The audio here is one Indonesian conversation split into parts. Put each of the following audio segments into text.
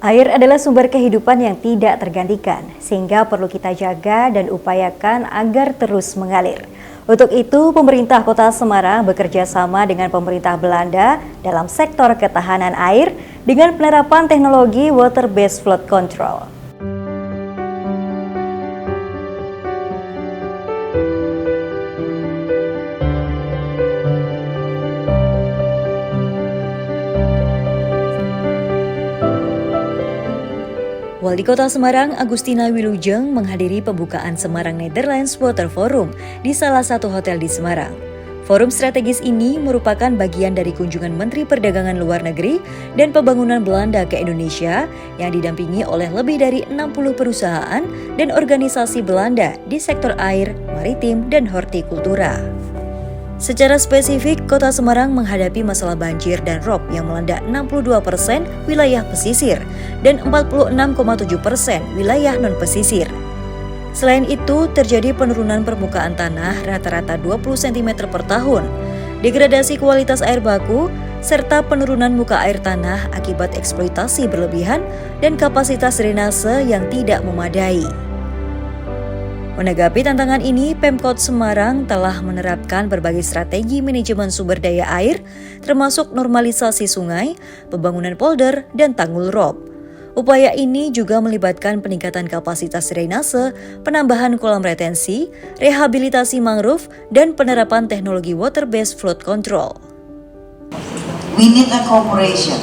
Air adalah sumber kehidupan yang tidak tergantikan, sehingga perlu kita jaga dan upayakan agar terus mengalir. Untuk itu, pemerintah Kota Semarang bekerja sama dengan pemerintah Belanda dalam sektor ketahanan air dengan penerapan teknologi water-based flood control. Wali Kota Semarang, Agustina Wilujeng, menghadiri pembukaan Semarang Netherlands Water Forum di salah satu hotel di Semarang. Forum strategis ini merupakan bagian dari kunjungan Menteri Perdagangan Luar Negeri dan Pembangunan Belanda ke Indonesia yang didampingi oleh lebih dari 60 perusahaan dan organisasi Belanda di sektor air, maritim, dan hortikultura. Secara spesifik, Kota Semarang menghadapi masalah banjir dan rob yang melanda 62% wilayah pesisir dan 46,7% wilayah non-pesisir. Selain itu, terjadi penurunan permukaan tanah rata-rata 20 cm per tahun, degradasi kualitas air baku, serta penurunan muka air tanah akibat eksploitasi berlebihan dan kapasitas drainase yang tidak memadai. Menanggapi tantangan ini, Pemkot Semarang telah menerapkan berbagai strategi manajemen sumber daya air, termasuk normalisasi sungai, pembangunan polder, dan tanggul rob. Upaya ini juga melibatkan peningkatan kapasitas drainase, penambahan kolam retensi, rehabilitasi mangrove, dan penerapan teknologi water-based flood control. We need a cooperation,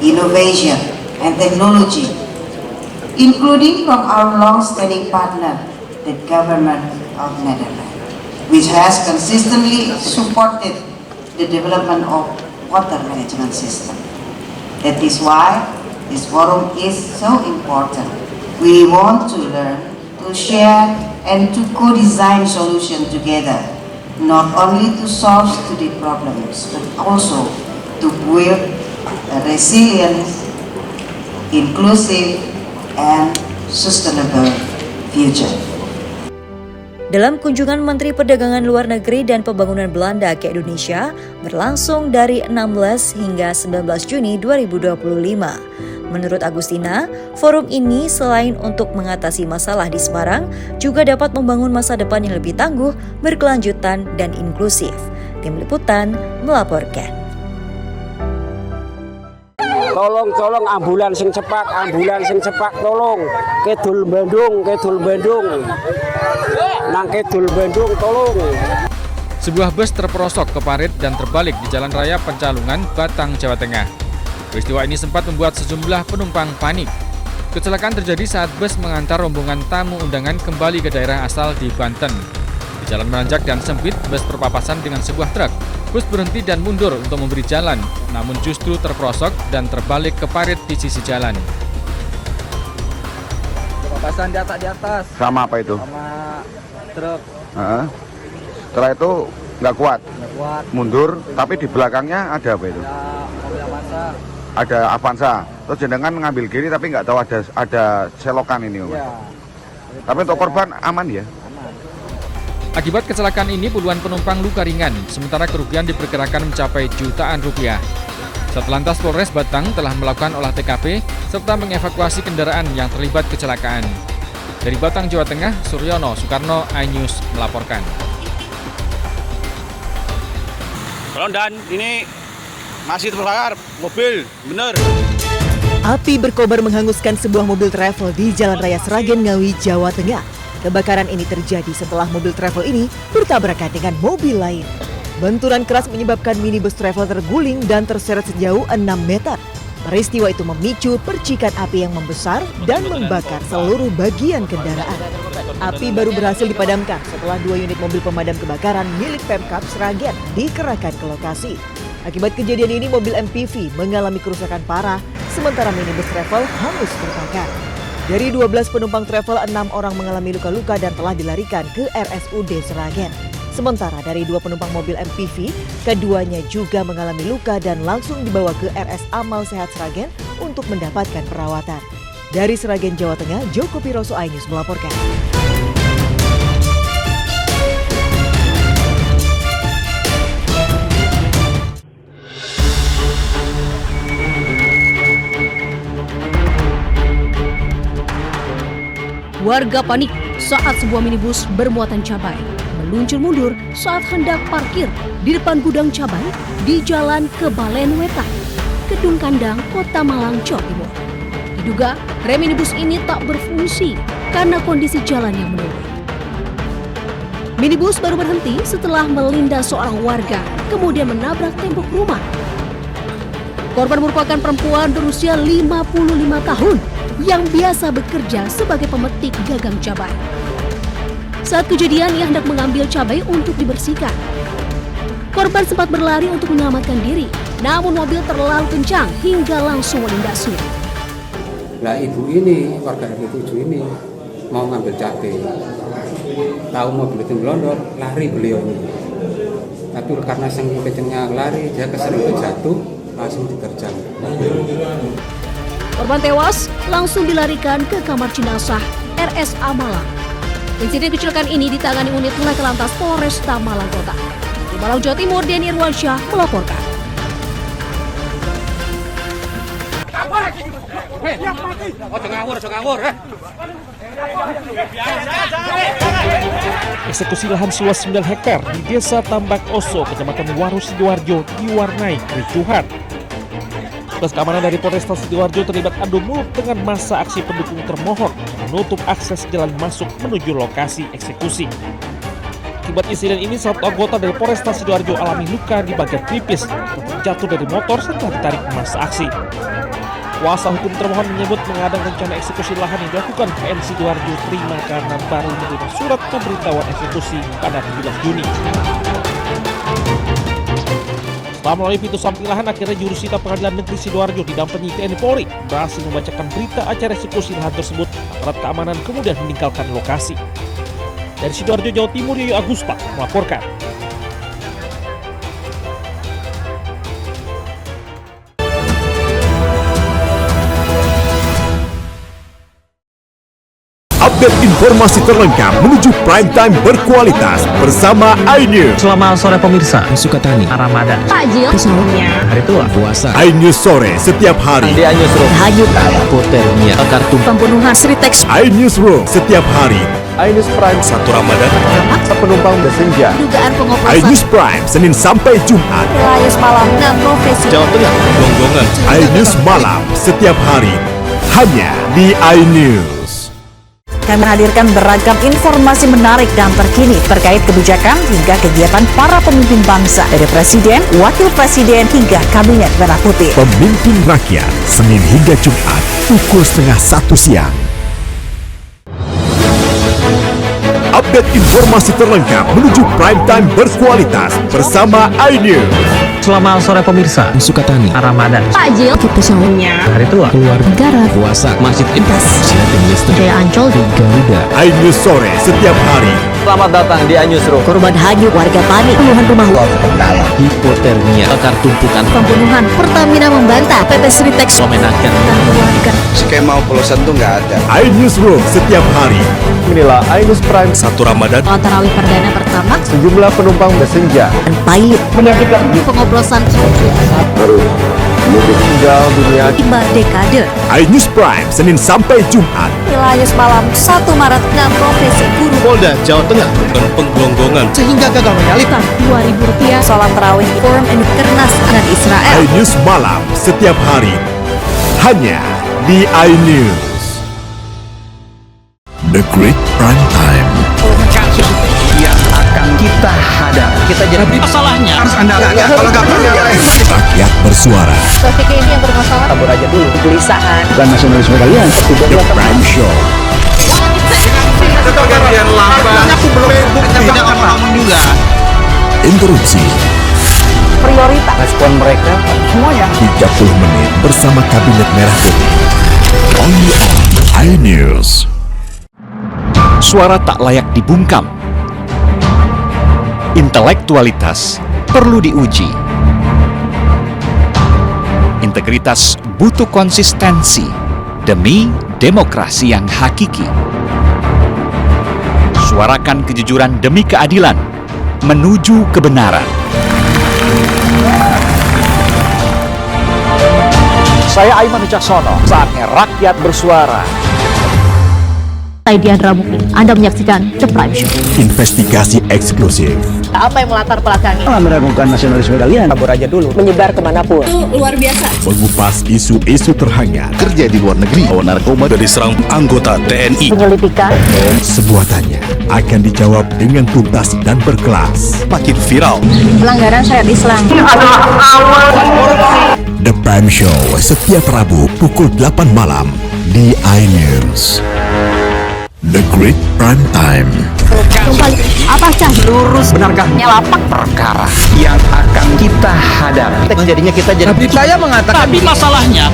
innovation, and technology, including from our long-standing partner, the government of Netherlands, which has consistently supported the development of water management system. That is why this forum is so important. We want to learn, to share, and to co-design solutions together, not only to solve the problems, but also to build a resilient, inclusive, and sustainable future. Dalam kunjungan Menteri Perdagangan Luar Negeri dan Pembangunan Belanda ke Indonesia berlangsung dari 16 hingga 19 Juni 2025. Menurut Agustina, forum ini selain untuk mengatasi masalah di Semarang, juga dapat membangun masa depan yang lebih tangguh, berkelanjutan, dan inklusif. Tim Liputan melaporkan. Tolong ambulans sing cepak tolong Kidul Bandung nang Kidul Bandung tolong. Sebuah bus terperosok ke parit dan terbalik di Jalan Raya Pencalungan, Batang, Jawa Tengah. Peristiwa ini sempat membuat sejumlah penumpang panik. Kecelakaan terjadi saat bus mengantar rombongan tamu undangan kembali ke daerah asal di Banten. Di jalan menanjak dan sempit, bus berpapasan dengan sebuah truk. Bus berhenti dan mundur untuk memberi jalan, namun justru terperosok dan terbalik ke parit di sisi jalan. Papasan di atas. Sama apa itu? Sama truk. Setelah itu nggak kuat. Mundur, tapi di belakangnya ada apa itu? Ada mobil Avanza. Ada Avanza. Terus jenengan mengambil kiri tapi nggak tahu ada selokan ini. Ya. Tapi untuk korban aman ya? Akibat kecelakaan ini puluhan penumpang luka ringan, sementara kerugian diperkirakan mencapai jutaan rupiah. Satlantas Polres Batang telah melakukan olah TKP serta mengevakuasi kendaraan yang terlibat kecelakaan. Dari Batang, Jawa Tengah, Suryono Soekarno, iNews melaporkan. Dan ini masih terbakar mobil, bener. Api berkobar menghanguskan sebuah mobil travel di Jalan Raya Sragen Ngawi, Jawa Tengah. Kebakaran ini terjadi setelah mobil travel ini bertabrakan dengan mobil lain. Benturan keras menyebabkan minibus travel terguling dan terseret sejauh 6 meter. Peristiwa itu memicu percikan api yang membesar dan membakar seluruh bagian kendaraan. Api baru berhasil dipadamkan setelah 2 unit mobil pemadam kebakaran milik Pemkab Sragen dikerahkan ke lokasi. Akibat kejadian ini mobil MPV mengalami kerusakan parah, sementara minibus travel hangus terbakar. Dari 12 penumpang travel, 6 orang mengalami luka-luka dan telah dilarikan ke RSUD Sragen. Sementara dari 2 penumpang mobil MPV, keduanya juga mengalami luka dan langsung dibawa ke RS Amal Sehat Sragen untuk mendapatkan perawatan. Dari Sragen, Jawa Tengah, Joko Piroso, iNews melaporkan. Warga panik saat sebuah minibus bermuatan cabai meluncur mundur saat hendak parkir di depan gudang cabai di Jalan Kebalen Wetan, Kedung Kandang, Kota Malang, Jawa Timur. Diduga rem minibus ini tak berfungsi karena kondisi jalan yang menurun. Minibus baru berhenti setelah melindas seorang warga, kemudian menabrak tembok rumah. Korban merupakan perempuan berusia 55 tahun yang biasa bekerja sebagai pemetik gagang cabai. Saat kejadian, ia hendak mengambil cabai untuk dibersihkan. Korban sempat berlari untuk menyelamatkan diri, namun mobil terlalu kencang hingga langsung melindasnya. Lah ibu ini, warga RT 7 ini mau ngambil cabai. Tahu mobil itu melondor, lari beliau ini. Tapi karena saking kencengnya lari, dia keserempet jatuh, langsung diterjang. Korban tewas langsung dilarikan ke kamar jenazah RSA Malang. Insiden kecelakaan ini ditangani unit Laka Lantas Polresta Malang Kota. Di Malang, Jawa Timur, Denny Irwansyah melaporkan. Eksekusi lahan seluas 9 hektar di Desa Tambak Oso, Kecamatan Waru, Sidoarjo diwarnai kericuhan. Petugas keamanan dari Polresta Sidoarjo terlibat adu mulut dengan massa aksi pendukung termohon menutup akses jalan masuk menuju lokasi eksekusi. Akibat insiden ini, satu anggota dari Polresta Sidoarjo alami luka di bagian pelipis setelah terjatuh dari motor setelah ditarik massa aksi. Kuasa hukum termohon menyebut mengadang rencana eksekusi lahan yang dilakukan PN Sidoarjo terima karena baru menerima surat pemberitahuan eksekusi pada 17 Juni. Setelah melalui pintu samping lahan, akhirnya jurusita Pengadilan Negeri Sidoarjo didampingi TNI Polri berhasil membacakan berita acara eksekusi lahan tersebut. Aparat keamanan kemudian meninggalkan lokasi. Dari Sidoarjo, Jawa Timur, Yoyo Agusta melaporkan. Update informasi terlengkap menuju prime time berkualitas bersama iNews. Selamat sore pemirsa. Sukatani, Ramadan, Takjil, sahurnya, hari tua, puasa. iNews sore setiap hari. Di iNewsroom, hanyut, hipotermia, kartu, pembunuhan, Sritex, iNewsroom setiap hari. iNews Prime 1 Ramadan, penumpang bersenja. dugaan pengoplosan, iNews Prime Senin sampai Jumat. Layus Malam, 6 profesi, Jawa Tengah, Gonggongan. iNews malam setiap hari hanya di iNews. Kami hadirkan beragam informasi menarik dan terkini terkait kebijakan hingga kegiatan para pemimpin bangsa dari Presiden, Wakil Presiden hingga Kabinet Merah Putih. Pemimpin Rakyat, Senin hingga Jumat, pukul 12:30 siang. Update informasi terlengkap menuju prime time berkualitas bersama iNews. Selamat sore pemirsa. Sukatani, Ramadan, Takjil, kita sahurnya, hari tua, keluar, negara, puasa, masjid, lintas, silatin listrik, Jaya Ancol, Garuda. iNews sore setiap hari. Selamat datang di iNewsroom. Korban hanyut, warga panik, puluhan rumah Hipotermia, akar tumpukan, pembunuhan, Pertamina membantah, PT Sritex, memenangkan. keluarga, Skema oplosan tuh nggak ada. iNewsroom setiap hari. Inilah iNews Prime 1 Ramadan. sholat tarawih perdana pertama, Sejumlah penumpang bersenja. dan pilot pengoplosan, Meninggal dunia. 5 dekade. iNews Prime Senin sampai Jumat. Layus Malam 1 Maret 6 profesi guru. Polda Jawa Tengah dan penggelonggongan sehingga gagal menyalip. Rp2.000, Sholat tarawih forum and Kernas dan Israel. iNews malam setiap hari hanya di iNews. The Great Prime Time. Kasus yang akan kita hadapi. Kita jadi masalahnya harus Anda kalau nggak Rakyat bersuara. Topik ini yang bermasalah, tabur aja dulu. Kegelisahan. Dan nasionalisme kalian The Prime Show. Bagian lambat. Aku belum bukti jangan ngomong juga. Interupsi Prioritas. Respon mereka semuanya 30 menit bersama Kabinet Merah Putih. Only on iNews. Suara tak layak dibungkam. Intelektualitas perlu diuji. Integritas butuh konsistensi demi demokrasi yang hakiki. Suarakan kejujuran demi keadilan menuju kebenaran. Saya Aiman Wicaksono. Saatnya rakyat bersuara. Saya Diandra Mukti. Anda menyaksikan The Prime Show. Investigasi eksklusif. Apa yang melatar belakangi? Meragukan nasionalisme kalian. Kabur aja dulu. Menyebar kemanapun. Itu luar biasa. Mengupas isu-isu terhangat. Kerja di luar negeri, bawa narkoba dari serang anggota TNI. Penyelidikan. Semua tanya akan dijawab dengan tuntas dan berkelas. Makin viral. Pelanggaran syariat Islam. The Prime Show setiap Rabu pukul 8 malam di iNews. The Great Prime Time. Apakah Lurus benarkah lapak? perkara yang akan kita hadapi? Jadinya kita jadi. Tapi saya mengatakan. Tapi masalahnya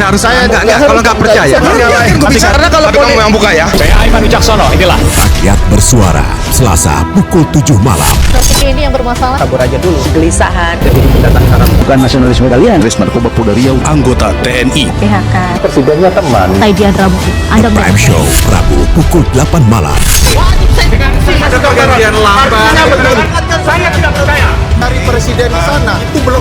harus saya nggak kalau nggak percaya. Karena kalau Tapi kamu yang buka ya. Saya Aiman Wicaksono, inilah Rakyat bersuara Selasa pukul 7 malam. Topik ini yang bermasalah. kabur aja dulu. Kegelisahan. Jadi pendatang haram. Bukan nasionalisme kalian. Garis narkoba Polda Riau, anggota TNI. PHK. Presidennya teman. Saya Diandra Mukti. Anda The Prime Show Rabu pukul 8 malam. Ada pergantian lambat. Saya tidak percaya. Dari presiden di sana itu belum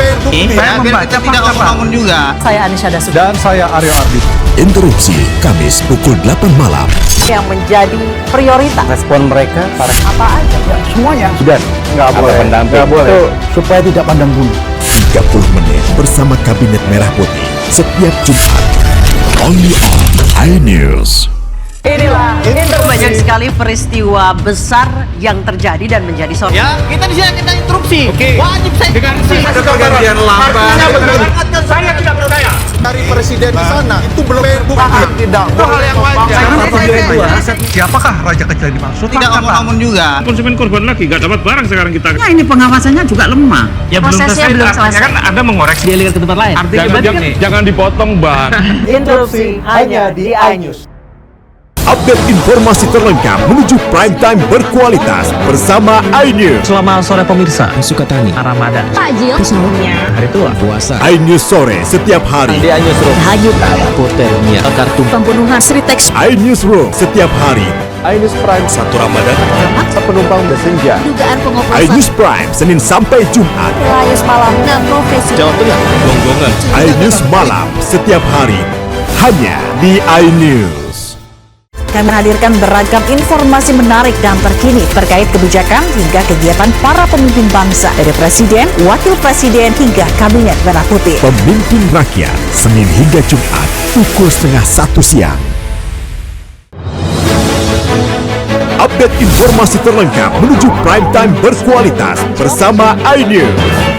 Saya membaca tidak ngomong juga. Saya Anisha Dasuki. Dan saya Aryo Ardi. Interupsi Kamis pukul 8 malam. Yang menjadi prioritas. Respon mereka para Apa aja? Semuanya. Sudah. Nggak boleh. Nggak boleh. Itu supaya tidak pandang bulu. 30 menit bersama Kabinet Merah Putih setiap Jumat. Only on iNews. Inilah banyak sekali peristiwa besar yang terjadi dan menjadi sorotan. Ya, kita di sini kita interupsi. Oke. Wajib saya Dengan ada pergantian lambat. Saya tidak percaya. dari presiden di sana itu belum Tidak. Itu hal yang wajar. Siapakah raja kecil dimaksud? Tidak ngomong juga. Konsumen korban lagi, nggak dapat barang sekarang kita. Nah, ini pengawasannya juga lemah. Ya Prosesnya belum selesai. Kan Anda mengoreksi Dia lihat ke tempat lain. jangan dipotong, Bang. Interupsi hanya di iNews. Update informasi terlengkap menuju prime time berkualitas bersama iNews. Selamat sore pemirsa, Sukatani, Ramadan, Takjil. Sesungguhnya. hari tua, puasa, iNews sore setiap hari. Dia nyusruk. Hanyut. hotelnya, kartu Pembunuhan Sri Teks. iNews Room setiap hari. iNews Prime 1 Ramadan penumpang bersenja. Dugaan pengoplosan. iNews Prime Senin sampai Jumat. Layus malam 6 profesi. Jawa Tengah, Gonggongan. iNews malam setiap hari hanya di iNews. Kami menghadirkan beragam informasi menarik dan terkini terkait kebijakan hingga kegiatan para pemimpin bangsa dari Presiden, Wakil Presiden hingga Kabinet Merah Putih. Pemimpin Rakyat Senin hingga Jumat pukul 12:30 siang. Update informasi terlengkap menuju prime time berkualitas bersama iNews.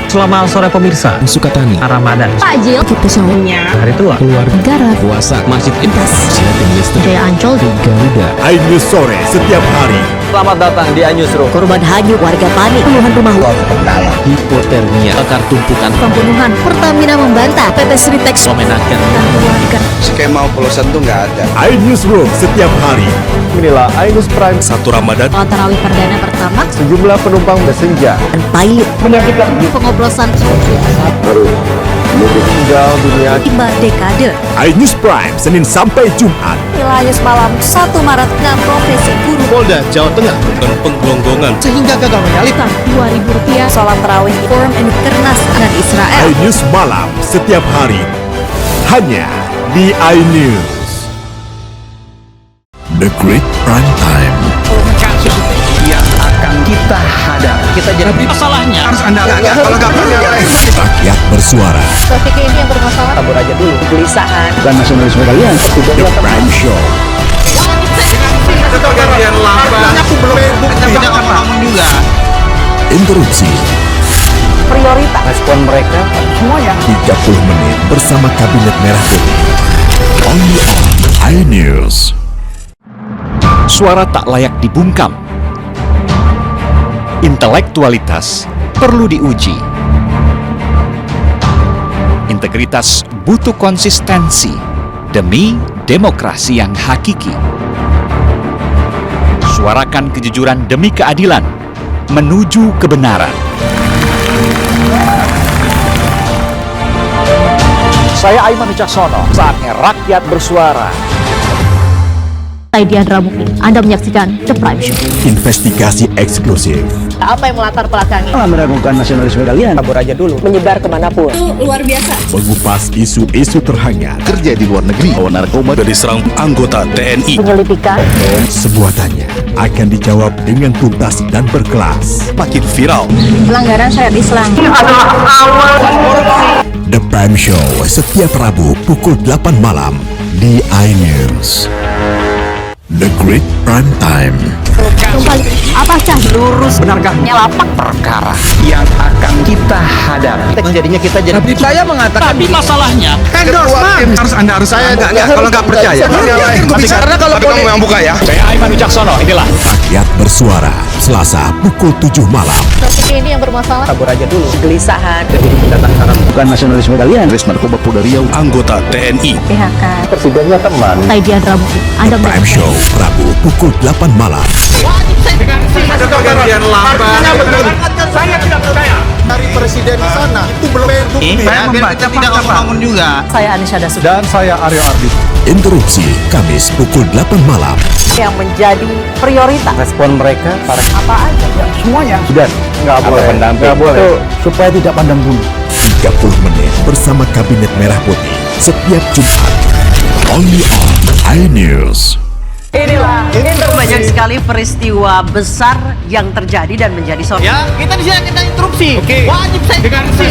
Selamat sore pemirsa, Sukatani, Ramadan, Takjil. Sesungguhnya. hari tua, keluarga, Negara. puasa, masjid, Lintas. silatin listrik, Jaya Ancol. Garuda, iNews sore setiap hari. Selamat datang di Anyusro. Korban hanyut, warga panik, puluhan rumah hipotermia, bakar tumpukan, pembunuhan. Pertamina membantah PT Sri Teks memenangkan keluarga. Skema oplosan tuh nggak ada. iNews Room setiap hari. Inilah iNews Prime 1 Ramadan. Sholat tarawih perdana pertama Sejumlah penumpang bersenja. dan pilot menyaksikan pengoplosan Tinggal dunia 5 dekade. iNews Prime Senin sampai Jumat. Layus malam 1 Maret 6 profesi guru. Polda Jawa Tengah dan Penggonggongan. Sehingga gagal menyalip. Rp2.000 sholat tarawih Forum and Kernas dan Israel. iNews malam setiap hari hanya di iNews. The Great Prime Time. Kasus yang akan kita hadapi. Kita jadi. Masalahnya harus Anda kalau nggak percaya. Rakyat bersuara. Topik ini yang bermasalah. Kabur aja dulu. Kegelisahan. Bukan nasionalisme kalian. The Prime Show. Ada pergantian lambat. Tidak ngomong juga. Interupsi Prioritas. Respon mereka. Semuanya. 30 menit bersama Kabinet Merah Putih. Only on iNews. Suara tak layak dibungkam. Intelektualitas perlu diuji. Integritas butuh konsistensi demi demokrasi yang hakiki. Suarakan kejujuran demi keadilan menuju kebenaran. Saya Aiman Wicaksono, saatnya rakyat bersuara. Saya Diandra Mukti. Anda menyaksikan The Prime Show. Investigasi eksklusif Apa yang melatar belakangi? Meragukan nasionalisme kalian. Kabur aja dulu. Menyebar kemanapun. Itu luar biasa. Mengupas isu-isu terhangat. Kerja di luar negeri, bawa narkoba dari serang anggota TNI. Penyelidikan. Sebuah tanya akan dijawab dengan tuntas dan berkelas. Makin viral. Pelanggaran syariat Islam. The Prime Show setiap Rabu pukul 8 malam di iNews. The Great Prime Time. Apakah lurus? Benarkah Lapak perkara yang akan kita hadapi? Jadinya kita jadi. Tapi saya mengatakan. Tapi masalahnya endorsement. Harus saya kalau nggak percaya. Karena kalau kamu yang buka ya. Saya Aiman Wicaksono. Inilah. Rakyat bersuara Selasa pukul 7 malam. topik ini yang bermasalah. Kabur aja dulu. Kegelisahan. Jadi pendatang haram. Bukan nasionalisme kalian. Res narkoba Polda Riau. Anggota TNI. PHK. Presidennya teman. Taidian Rabu. Anda Prime Show Rabu pukul 8 malam. Ada pergantian lambang. Saya tidak percaya. Dari presiden di sana itu belum Saya membaca tidak ngomong juga. Saya Anisha Dasuk. Dan saya Aryo Ardi. Interupsi Kamis pukul 8 malam. Yang menjadi prioritas. Respon mereka para Apa aja? semuanya sudah nggak boleh. Nggak boleh. Itu supaya tidak pandang bulu. 30 menit bersama Kabinet Merah Putih setiap Jumat. Only on iNews. Inilah banyak sekali peristiwa besar yang terjadi dan menjadi sorotan. Ya, kita di sini kita interupsi. Oke. Wajib saya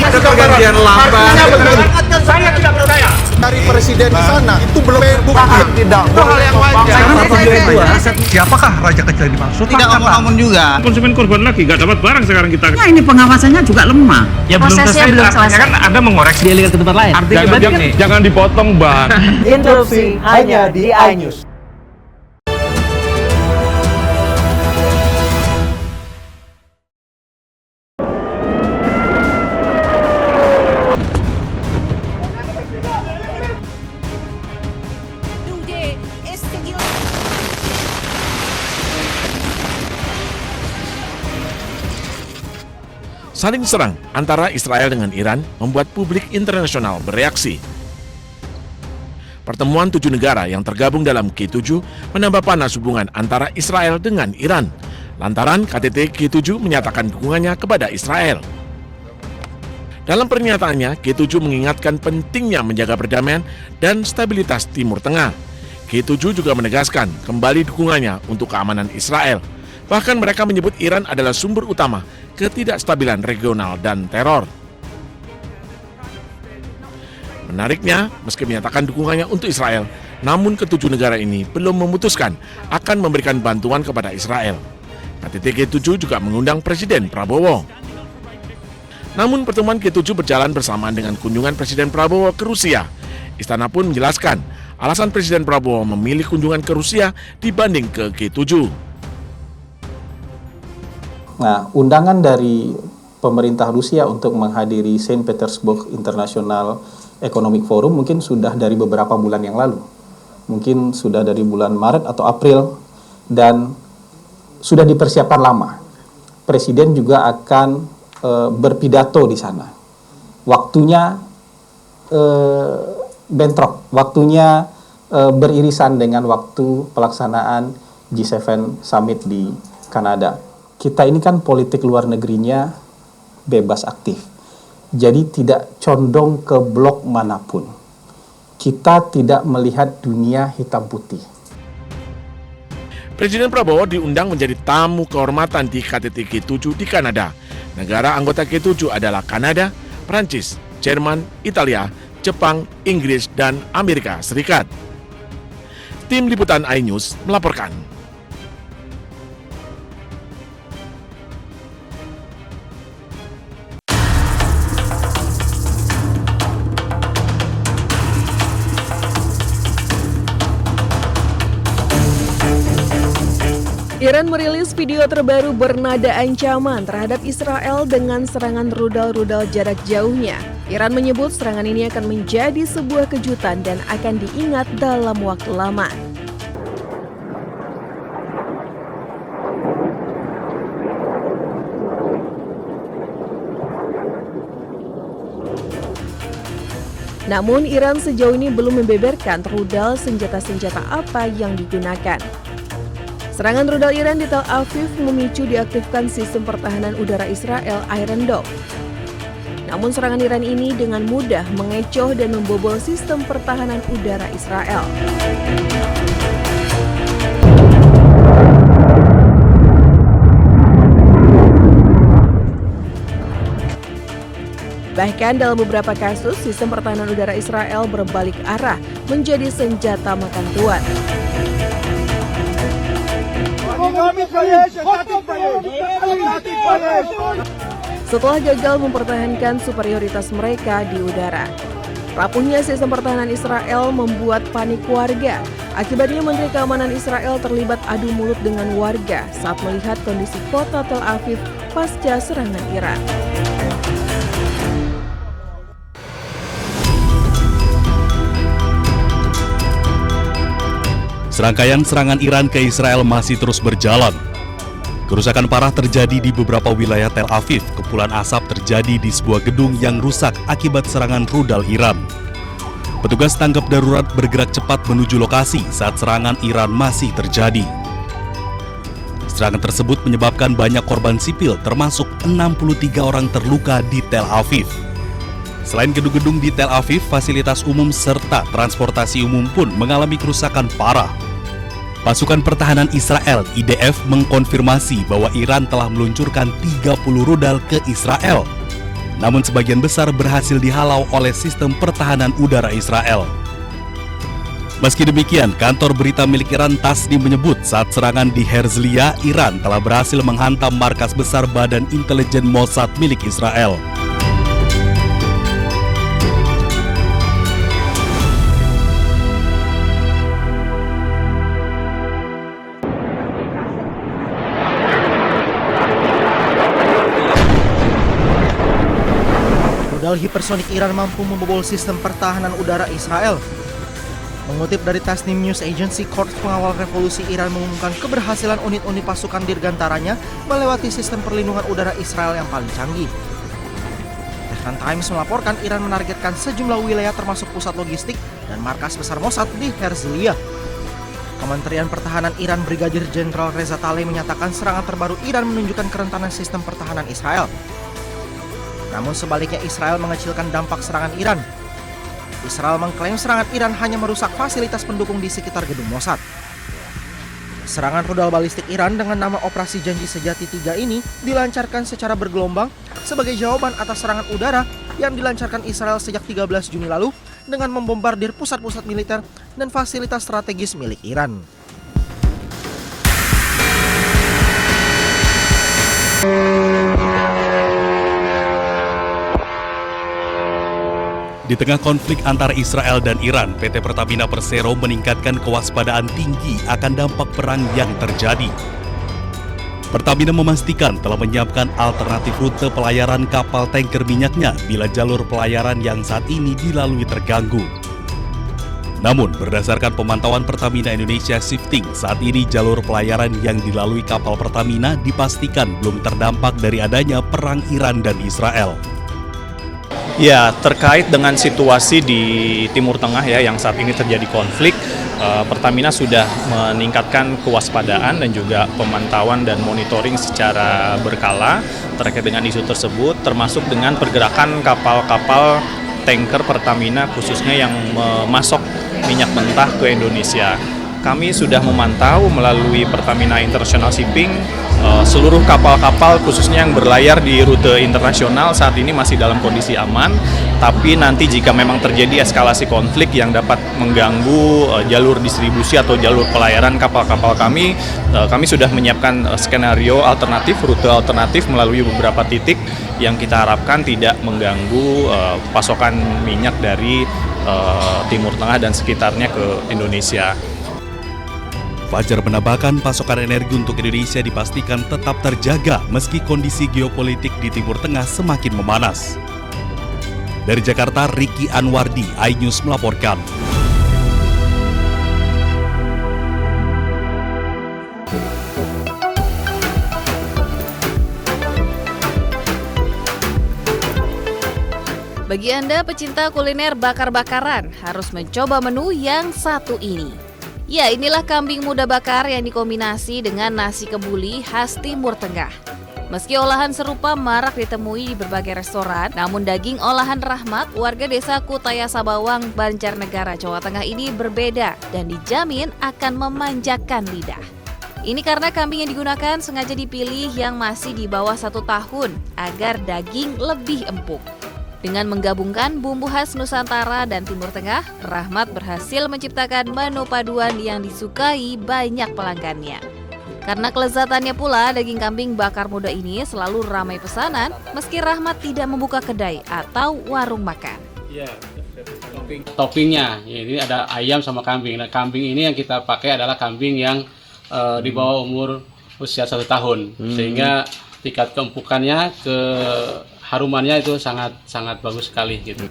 Ada pergantian lambang. Saya tidak percaya. Dari presiden di sana itu belum bukti. Tidak. Itu hal yang wajar. Siapakah raja kecil dimaksud? Tidak ngomong juga. Konsumen korban lagi, nggak dapat barang sekarang kita. Nah, ini pengawasannya juga lemah. Ya prosesnya belum selesai. Kan Anda mengoreksi. Dia lihat ke tempat lain. Jangan dipotong, Bang. Interupsi hanya di iNews. Saling serang antara Israel dengan Iran membuat publik internasional bereaksi. Pertemuan 7 negara yang tergabung dalam G7 menambah panas hubungan antara Israel dengan Iran, lantaran KTT G7 menyatakan dukungannya kepada Israel. Dalam pernyataannya, G7 mengingatkan pentingnya menjaga perdamaian dan stabilitas Timur Tengah. G7 juga menegaskan kembali dukungannya untuk keamanan Israel. Bahkan mereka menyebut Iran adalah sumber utama ketidakstabilan regional dan teror. Menariknya, meski menyatakan dukungannya untuk Israel, namun ketujuh negara ini belum memutuskan akan memberikan bantuan kepada Israel. KTT G7 juga mengundang Presiden Prabowo. Namun pertemuan G7 berjalan bersamaan dengan kunjungan Presiden Prabowo ke Rusia. Istana pun menjelaskan alasan Presiden Prabowo memilih kunjungan ke Rusia dibanding ke G7. Nah, undangan dari pemerintah Rusia untuk menghadiri Saint Petersburg International Economic Forum mungkin sudah dari beberapa bulan yang lalu. Mungkin sudah dari bulan Maret atau April dan sudah dipersiapkan lama. Presiden juga akan berpidato di sana. Waktunya bentrok, waktunya beririsan dengan waktu pelaksanaan G7 Summit di Kanada. Kita ini kan politik luar negerinya bebas aktif. Jadi tidak condong ke blok manapun. Kita tidak melihat dunia hitam putih. Presiden Prabowo diundang menjadi tamu kehormatan di KTT G7 di Kanada. Negara anggota G7 adalah Kanada, Prancis, Jerman, Italia, Jepang, Inggris, dan Amerika Serikat. Tim Liputan iNews melaporkan. Iran merilis video terbaru bernada ancaman terhadap Israel dengan serangan rudal-rudal jarak jauhnya. Iran menyebut serangan ini akan menjadi sebuah kejutan dan akan diingat dalam waktu lama. Namun Iran sejauh ini belum membeberkan rudal senjata-senjata apa yang digunakan. Serangan rudal Iran di Tel Aviv memicu diaktifkan sistem pertahanan udara Israel Iron Dome. Namun serangan Iran ini dengan mudah mengecoh dan membobol sistem pertahanan udara Israel. Bahkan dalam beberapa kasus, sistem pertahanan udara Israel berbalik arah menjadi senjata makan tuan. Setelah gagal mempertahankan superioritas mereka di udara, rapuhnya sistem pertahanan Israel membuat panik warga. Akibatnya Menteri Keamanan Israel terlibat adu mulut dengan warga saat melihat kondisi kota Tel Aviv pasca serangan Iran. Serangkaian serangan Iran ke Israel masih terus berjalan. Kerusakan parah terjadi di beberapa wilayah Tel Aviv. Kepulan asap terjadi di sebuah gedung yang rusak akibat serangan rudal Iran. Petugas tanggap darurat bergerak cepat menuju lokasi saat serangan Iran masih terjadi. Serangan tersebut menyebabkan banyak korban sipil, termasuk 63 orang terluka di Tel Aviv. Selain gedung-gedung di Tel Aviv, fasilitas umum serta transportasi umum pun mengalami kerusakan parah. Pasukan Pertahanan Israel (IDF) mengkonfirmasi bahwa Iran telah meluncurkan 30 rudal ke Israel. Namun sebagian besar berhasil dihalau oleh sistem pertahanan udara Israel. Meski demikian, kantor berita milik Iran Tasnim menyebut saat serangan di Herzliya, Iran telah berhasil menghantam markas besar Badan Intelijen Mossad milik Israel. Rudal hipersonik Iran mampu membobol sistem pertahanan udara Israel. Mengutip dari Tasnim News Agency, Korps Pengawal Revolusi Iran mengumumkan keberhasilan unit-unit pasukan dirgantaranya melewati sistem perlindungan udara Israel yang paling canggih. Tehran Times melaporkan Iran menargetkan sejumlah wilayah termasuk pusat logistik dan markas besar Mossad di Herzliya. Kementerian Pertahanan Iran Brigadir Jenderal Reza Taleh menyatakan serangan terbaru Iran menunjukkan kerentanan sistem pertahanan Israel. Namun sebaliknya Israel mengecilkan dampak serangan Iran. Israel mengklaim serangan Iran hanya merusak fasilitas pendukung di sekitar gedung Mossad. Serangan rudal balistik Iran dengan nama Operasi Janji Sejati 3 ini dilancarkan secara bergelombang sebagai jawaban atas serangan udara yang dilancarkan Israel sejak 13 Juni lalu dengan membombardir pusat-pusat militer dan fasilitas strategis milik Iran. Di tengah konflik antara Israel dan Iran, PT Pertamina Persero meningkatkan kewaspadaan tinggi akan dampak perang yang terjadi. Pertamina memastikan telah menyiapkan alternatif rute pelayaran kapal tanker minyaknya bila jalur pelayaran yang saat ini dilalui terganggu. Namun, berdasarkan pemantauan Pertamina Indonesia Shifting, saat ini jalur pelayaran yang dilalui kapal Pertamina dipastikan belum terdampak dari adanya perang Iran dan Israel. Ya, terkait dengan situasi di Timur Tengah ya yang saat ini terjadi konflik, Pertamina sudah meningkatkan kewaspadaan dan juga pemantauan dan monitoring secara berkala terkait dengan isu tersebut, termasuk dengan pergerakan kapal-kapal tanker Pertamina khususnya yang memasok minyak mentah ke Indonesia. Kami sudah memantau melalui Pertamina International Shipping seluruh kapal-kapal khususnya yang berlayar di rute internasional saat ini masih dalam kondisi aman, tapi nanti jika memang terjadi eskalasi konflik yang dapat mengganggu jalur distribusi atau jalur pelayaran kapal-kapal kami sudah menyiapkan skenario alternatif, rute alternatif melalui beberapa titik yang kita harapkan tidak mengganggu pasokan minyak dari Timur Tengah dan sekitarnya ke Indonesia. Fajar menambahkan pasokan energi untuk Indonesia dipastikan tetap terjaga meski kondisi geopolitik di Timur Tengah semakin memanas. Dari Jakarta, Ricky Anwardi, iNews melaporkan. Bagi Anda pecinta kuliner bakar-bakaran, harus mencoba menu yang satu ini. Ya, inilah kambing muda bakar yang dikombinasi dengan nasi kebuli khas Timur Tengah. Meski olahan serupa marak ditemui di berbagai restoran, namun daging olahan Rahmat, warga desa Kutaya Sabawang, Banjarnegara, Jawa Tengah ini berbeda dan dijamin akan memanjakan lidah. Ini karena kambing yang digunakan sengaja dipilih yang masih di bawah 1 tahun agar daging lebih empuk. Dengan menggabungkan bumbu khas Nusantara dan Timur Tengah, Rahmat berhasil menciptakan menu paduan yang disukai banyak pelanggannya. Karena kelezatannya pula, daging kambing bakar muda ini selalu ramai pesanan meski Rahmat tidak membuka kedai atau warung makan. Ya, toppingnya, ini ada ayam sama kambing. Nah, kambing ini yang kita pakai adalah kambing yang di bawah umur usia 1 tahun, sehingga tingkat keempukannya, harumannya itu sangat bagus sekali gitu.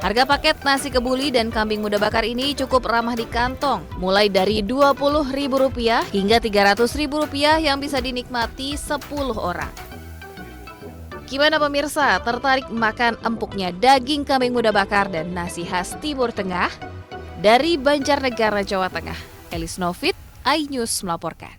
Harga paket nasi kebuli dan kambing muda bakar ini cukup ramah di kantong, mulai dari Rp20.000 hingga Rp300.000 yang bisa dinikmati 10 orang. Gimana pemirsa, tertarik makan empuknya daging kambing muda bakar dan nasi khas Timur Tengah? Dari Banjarnegara, Jawa Tengah, Elis Novit, iNews melaporkan.